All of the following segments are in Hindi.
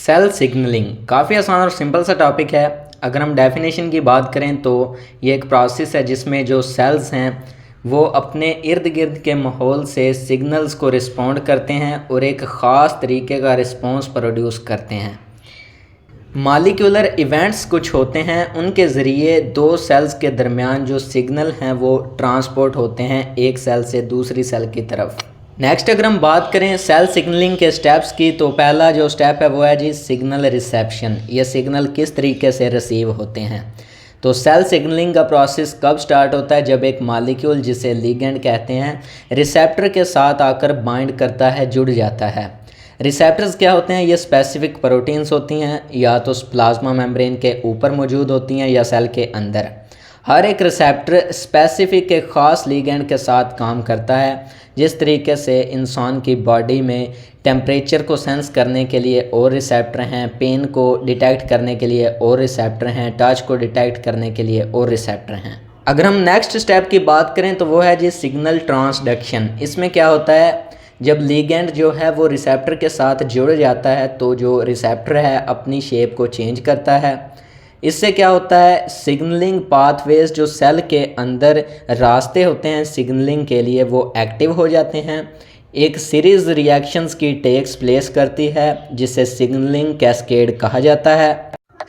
सेल सिग्नलिंग काफ़ी आसान और सिंपल सा टॉपिक है। अगर हम डेफिनेशन की बात करें तो ये एक प्रोसेस है जिसमें जो सेल्स हैं वो अपने इर्द गिर्द के माहौल से सिग्नल्स को रिस्पॉन्ड करते हैं और एक ख़ास तरीके का रिस्पॉन्स प्रोड्यूस करते हैं। मॉलिक्यूलर इवेंट्स कुछ होते हैं, उनके ज़रिए दो सेल्स के दरमियान जो सिग्नल हैं वो ट्रांसपोर्ट होते हैं एक सेल से दूसरी सेल की तरफ। नेक्स्ट अगर हम बात करें सेल सिग्नलिंग के स्टेप्स की तो पहला जो स्टेप है वो है जी सिग्नल रिसेप्शन। ये सिग्नल किस तरीके से रिसीव होते हैं। तो सेल सिग्नलिंग का प्रोसेस कब स्टार्ट होता है, जब एक मॉलिक्यूल जिसे लिगेंड कहते हैं रिसेप्टर के साथ आकर बाइंड करता है, जुड़ जाता है। रिसेप्टर्स क्या होते हैं, ये स्पेसिफिक प्रोटीन्स होती हैं, या तो प्लाज्मा मेम्ब्रेन के ऊपर मौजूद होती हैं या सेल के अंदर। हर एक रिसेप्टर स्पेसिफिक एक ख़ास लिगेंड के साथ काम करता है। जिस तरीके से इंसान की बॉडी में टेम्परेचर को सेंस करने के लिए और रिसेप्टर हैं, पेन को डिटेक्ट करने के लिए और रिसेप्टर हैं, टच को डिटेक्ट करने के लिए और रिसेप्टर हैं। अगर हम नेक्स्ट स्टेप की बात करें तो वो है जी सिग्नल ट्रांसडक्शन। इसमें क्या होता है, जब लिगेंड जो है वो रिसेप्टर के साथ जुड़ जाता है तो जो रिसेप्टर है अपनी शेप को चेंज करता है। इससे क्या होता है, सिग्नलिंग पाथवेज जो सेल के अंदर रास्ते होते हैं सिग्नलिंग के लिए वो एक्टिव हो जाते हैं। एक सीरीज़ रिएक्शंस की टेक्स प्लेस करती है जिसे सिग्नलिंग कैस्केड कहा जाता है।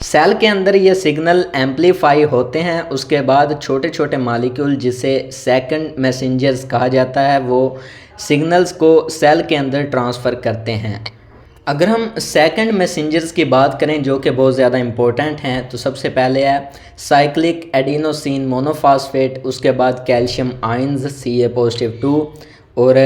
सेल के अंदर ये सिग्नल एम्पलीफाई होते हैं, उसके बाद छोटे छोटे मॉलिक्यूल जिसे सेकंड मैसेंजर्स कहा जाता है वो सिग्नल्स को सेल के अंदर ट्रांसफ़र करते हैं। अगर हम सेकंड मैसेंजर्स की बात करें जो कि बहुत ज़्यादा इम्पोर्टेंट हैं तो सबसे पहले है साइक्लिक एडिनोसिन मोनोफॉस्फेट, उसके बाद कैल्शियम आयंस Ca+2 और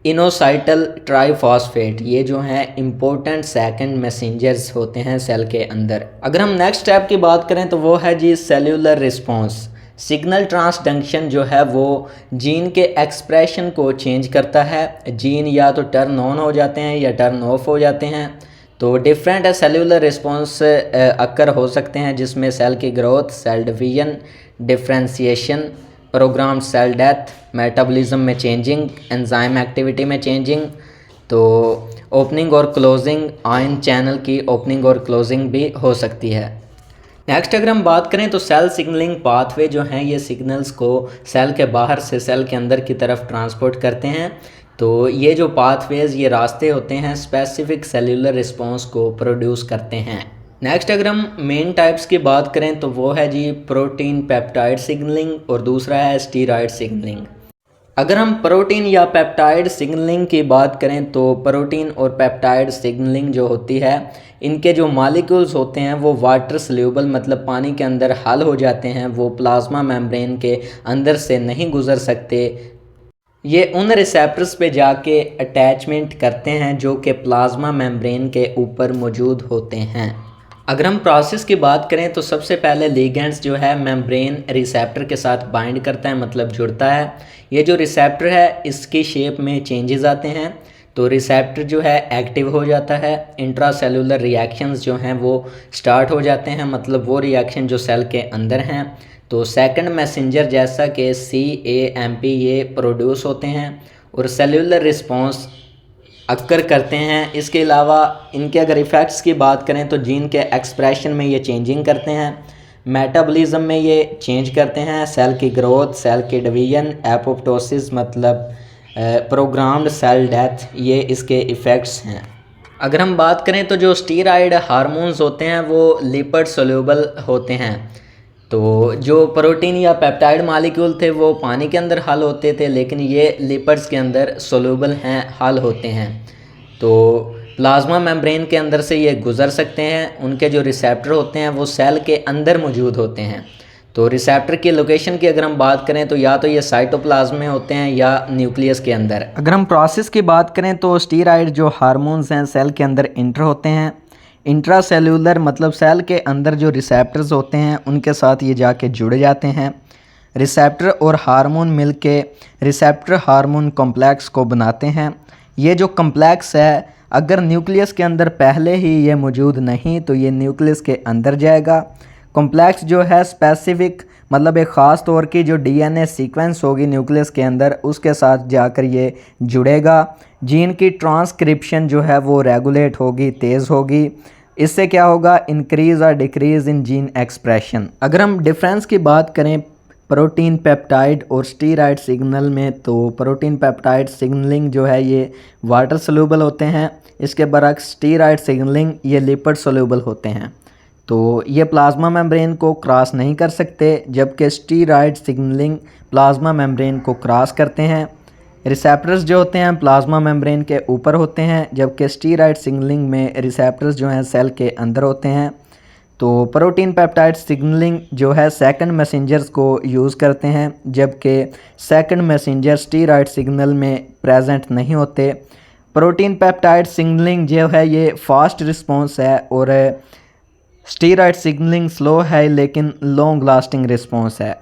इनोसाइटल ट्राइफॉस्फेट। ये जो हैं इम्पोर्टेंट सेकंड मैसेंजर्स होते हैं सेल के अंदर। अगर हम नेक्स्ट स्टेप की बात करें तो वो है जी सेल्यूलर रिस्पॉन्स। सिग्नल ट्रांसडक्शन जो है वो जीन के एक्सप्रेशन को चेंज करता है। जीन या तो टर्न ऑन हो जाते हैं या टर्न ऑफ हो जाते हैं। तो डिफरेंट सेल्यूलर रिस्पॉन्स अक्कर हो सकते हैं जिसमें सेल की growth, cell division, differentiation, programmed cell death, metabolism में चेंजिंग, एंजाइम एक्टिविटी में चेंजिंग, तो ओपनिंग और क्लोजिंग, आयन चैनल की ओपनिंग और क्लोजिंग भी हो सकती है। नेक्स्ट अगर हम बात करें तो सेल सिग्नलिंग पाथवे जो हैं ये सिग्नल्स को सेल के बाहर से सेल के अंदर की तरफ ट्रांसपोर्ट करते हैं। तो ये जो पाथवेज ये रास्ते होते हैं स्पेसिफिक सेल्यूलर रिस्पॉन्स को प्रोड्यूस करते हैं। नेक्स्ट अगर हम मेन टाइप्स की बात करें तो वो है जी प्रोटीन पेप्टाइड सिग्नलिंग और दूसरा है स्टीरॉयड सिग्नलिंग। अगर हम प्रोटीन या पेप्टाइड सिग्नलिंग की बात करें तो प्रोटीन और पेप्टाइड सिग्नलिंग जो होती है इनके जो मॉलिक्यूल्स होते हैं वो वाटर सल्यूबल मतलब पानी के अंदर हल हो जाते हैं, वो प्लाज्मा मेम्ब्रेन के अंदर से नहीं गुजर सकते। ये उन रिसेप्टर्स पे जाके अटैचमेंट करते हैं जो कि प्लाज्मा मेम्ब्रेन के ऊपर मौजूद होते हैं। अगर हम प्रोसेस की बात करें तो सबसे पहले लिगेंड्स जो है मेम्ब्रेन रिसेप्टर के साथ बाइंड करता है मतलब जुड़ता है। ये जो रिसेप्टर है इसकी शेप में चेंजेस आते हैं तो रिसेप्टर जो है एक्टिव हो जाता है। इंट्रासेलुलर रिएक्शंस जो हैं वो स्टार्ट हो जाते हैं, मतलब वो रिएक्शन जो सेल के अंदर हैं। तो सेकंड मैसेंजर जैसा कि CAMP ये प्रोड्यूस होते हैं और सेलुलर रिस्पॉन्स अक्कर करते हैं। इसके अलावा इनके अगर इफ़ेक्ट्स की बात करें तो जीन के एक्सप्रेशन में ये चेंजिंग करते हैं, मेटाबॉलिज्म में ये चेंज करते हैं, सेल की ग्रोथ, सेल की डिवीजन, एपोप्टोसिस मतलब प्रोग्राम्ड सेल डेथ, ये इसके इफ़ेक्ट्स हैं। अगर हम बात करें तो जो स्टीरॉयड हार्मोन्स होते हैं वो लिपिड सोल्यूबल होते हैं। तो जो प्रोटीन या पेप्टाइड मॉलिक्यूल थे वो पानी के अंदर हल होते थे, लेकिन ये लिपिड्स के अंदर सोल्यूबल हैं, हल होते हैं। तो प्लाज्मा मेम्ब्रेन के अंदर से ये गुजर सकते हैं। उनके जो रिसेप्टर होते हैं वो सेल के अंदर मौजूद होते हैं। तो रिसेप्टर की लोकेशन की अगर हम बात करें तो या तो ये साइटोप्लाज्म में होते हैं या न्यूक्लियस के अंदर। अगर हम प्रोसेस की बात करें तो स्टीरॉयड जो हार्मोन्स हैं सेल के अंदर इंटर होते हैं। इंट्रासेल्यूलर मतलब सेल के अंदर जो रिसेप्टर्स होते हैं उनके साथ ये जाके जुड़ जाते हैं। रिसेप्टर और हार्मोन मिलके रिसेप्टर हार्मोन कॉम्प्लेक्स को बनाते हैं। ये जो कॉम्प्लेक्स है अगर न्यूक्लियस के अंदर पहले ही ये मौजूद नहीं तो ये न्यूक्लियस के अंदर जाएगा। कॉम्प्लेक्स जो है स्पेसिफिक मतलब एक ख़ास तौर की जो डीएनए सीक्वेंस होगी न्यूक्लियस के अंदर उसके साथ जाकर ये जुड़ेगा। जीन की ट्रांसक्रिप्शन जो है वो रेगुलेट होगी, तेज़ होगी। इससे क्या होगा, इंक्रीज़ और डिक्रीज़ इन जीन एक्सप्रेशन। अगर हम डिफरेंस की बात करें प्रोटीन पेप्टाइड और स्टीरॉयड सिग्नल में, तो प्रोटीन पेप्टाइड सिग्नलिंग जो है ये वाटर सोल्यूबल होते हैं, इसके बरक्स स्टीरॉयड सिग्नलिंग ये लिपिड सोल्यूबल होते हैं। तो ये प्लाज्मा मेम्ब्रेन को क्रॉस नहीं कर सकते, जबकि स्टीरॉयड सिग्नलिंग प्लाज्मा मेम्ब्रेन को क्रॉस करते हैं। रिसेप्टर्स जो होते हैं प्लाज्मा मेम्ब्रेन के ऊपर होते हैं, जबकि स्टीरॉयड सिग्नलिंग में रिसेप्टर्स जो हैं सेल के अंदर होते हैं। तो प्रोटीन पेप्टाइड सिग्नलिंग जो है सेकंड मैसेंजर्स को यूज़ करते हैं, जबकि सेकंड मैसेंजर स्टीरॉयड सिग्नल में प्रेजेंट नहीं होते। प्रोटीन पेप्टाइड सिग्नलिंग जो है ये फास्ट रिस्पॉन्स है और स्टीरॉयड सिग्नलिंग स्लो है लेकिन लॉन्ग लास्टिंग रिस्पॉन्स है।